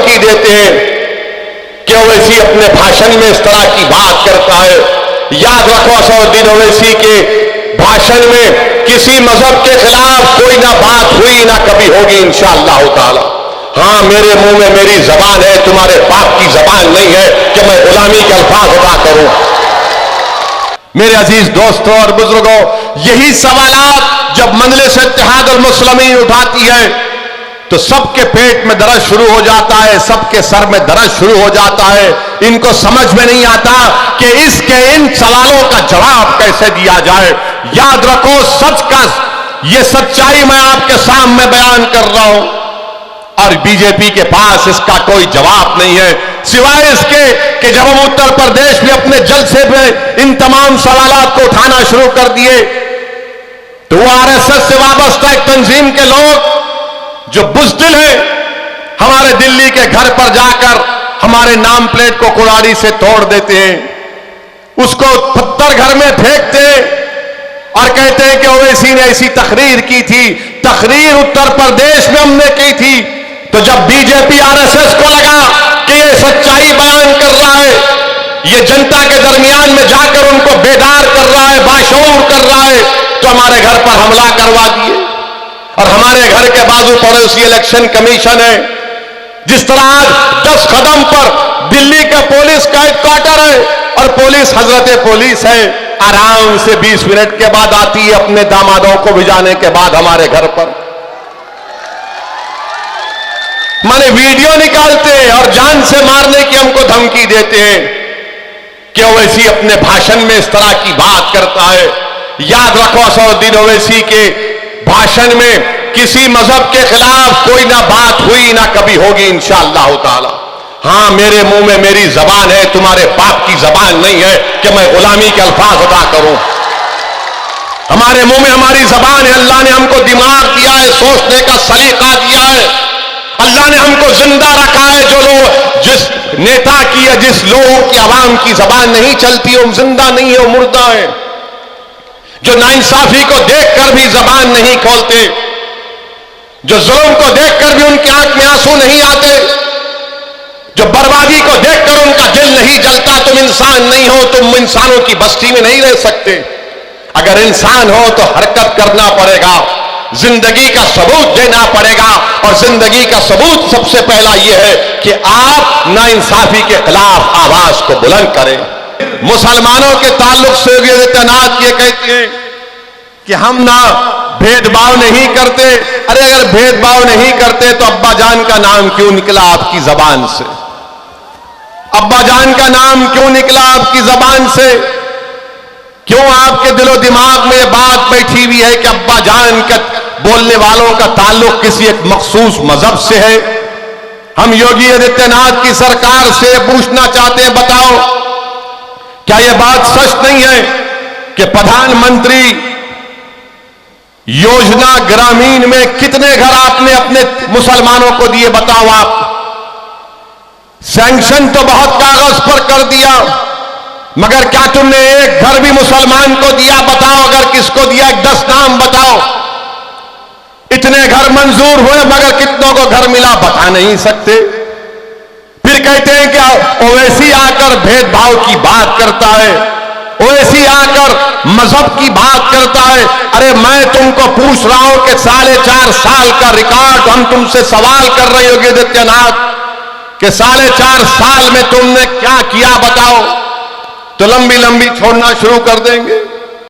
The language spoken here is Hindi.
धमकी देते हैं कि ओवैसी अपने भाषण में इस तरह की बात करता है। याद रखो असदुद्दीन ओवैसी के भाषण में किसी मजहब के खिलाफ कोई ना बात हुई ना कभी होगी इंशाअल्लाह ताला। हाँ, मेरे मुंह में मेरी जबान है, तुम्हारे बाप की जबान नहीं है कि मैं गुलामी के अल्फाज अदा करूं। मेरे अजीज दोस्तों और बुजुर्गों, यही सवालात जब मजलिस इत्तेहाद अल मुस्लिमीन उठाती है तो सबके पेट में दर्द शुरू हो जाता है, सबके सर में दर्द शुरू हो जाता है। इनको समझ में नहीं आता कि इसके इन सवालों का जवाब कैसे दिया जाए। याद रखो, सच का ये सच्चाई मैं आपके सामने बयान कर रहा हूं और बीजेपी के पास इसका कोई जवाब नहीं है, सिवाय इसके कि जब हम उत्तर प्रदेश में अपने जलसे में इन तमाम सवालात को उठाना शुरू कर दिए तो वो आरएसएस से वाबस्ता एक तंजीम के लोग जो बुज़दिल है हमारे दिल्ली के घर पर जाकर हमारे नाम प्लेट को कुल्हाड़ी से तोड़ देते हैं, उसको पत्थर घर में फेंकते और कहते हैं कि ओवैसी ने ऐसी तकरीर की थी। तकरीर उत्तर प्रदेश में हमने की थी, तो जब बीजेपी आरएसएस को लगा कि ये सच्चाई बयान कर रहा है, ये जनता के दरमियान में जाकर उनको बेदार कर रहा है, बाशऊर कर रहा है, तो हमारे घर पर हमला करवा दिए। और हमारे घर के बाजू पड़ोसी इलेक्शन कमीशन है, जिस तरह आज 10 कदम पर दिल्ली का पुलिस का हेडक्वार्टर है और पुलिस हजरत पुलिस है, आराम से 20 मिनट के बाद आती है अपने दामादों को भिजाने के बाद हमारे घर पर। माने वीडियो निकालते हैं और जान से मारने की हमको धमकी देते हैं कि ओवैसी अपने भाषण में इस तरह की बात करता है। याद रखो, असदुद्दीन ओवैसी के भाषण में किसी मजहब के खिलाफ कोई ना बात हुई ना कभी होगी इंशाअल्लाह ताला। हाँ, मेरे मुंह में मेरी जबान है, तुम्हारे बाप की जबान नहीं है कि मैं गुलामी के अल्फाज अदा करूं। हमारे मुंह में हमारी जबान है। अल्लाह ने हमको दिमाग दिया है, सोचने का सलीका दिया है। अल्लाह ने हमको जिंदा रखा है। जो लोग जिस नेता की या जिस लोगों की आवाम की जबान नहीं चलती, वो जिंदा नहीं है, वो मुर्दा है। जो नाइंसाफी को देखकर भी जबान नहीं खोलते, जो जुल्म को देखकर भी उनकी आंख में आंसू नहीं आते, जो बर्बादी को देखकर उनका दिल नहीं जलता, तुम इंसान नहीं हो, तुम इंसानों की बस्ती में नहीं रह सकते। अगर इंसान हो तो हरकत करना पड़ेगा, जिंदगी का सबूत देना पड़ेगा। और जिंदगी का सबूत सबसे पहला यह है कि आप नाइंसाफी के खिलाफ आवाज को बुलंद करें। मुसलमानों के ताल्लुक से योगी आदित्यनाथ ये कहते हैं कि हम ना भेदभाव नहीं करते। अरे अगर भेदभाव नहीं करते तो अब्बा जान का नाम क्यों निकला आपकी जबान से? अब्बा जान का नाम क्यों निकला आपकी जबान से? क्यों आपके दिलो दिमाग में ये बात बैठी हुई है कि अब्बा जान का बोलने वालों का ताल्लुक किसी एक मखसूस मजहब से है? हम योगी आदित्यनाथ की सरकार से पूछना चाहते हैं, बताओ क्या यह बात सच नहीं है कि प्रधानमंत्री योजना ग्रामीण में कितने घर आपने अपने मुसलमानों को दिए? बताओ आप। सैंक्शन तो बहुत कागज पर कर दिया, मगर क्या तुमने एक घर भी मुसलमान को दिया? बताओ, अगर किसको दिया, 10 नाम बताओ। इतने घर मंजूर हुए मगर कितनों को घर मिला बता नहीं सकते। फिर कहते हैं कि ओवैसी आकर भेदभाव की बात करता है, ओवैसी आकर मजहब की बात करता है। अरे मैं तुमको पूछ रहा हूं कि 4.5 साल का रिकॉर्ड हम तुमसे सवाल कर रहे योगी आदित्यनाथ कि 4.5 साल में तुमने क्या किया बताओ, तो लंबी लंबी छोड़ना शुरू कर देंगे।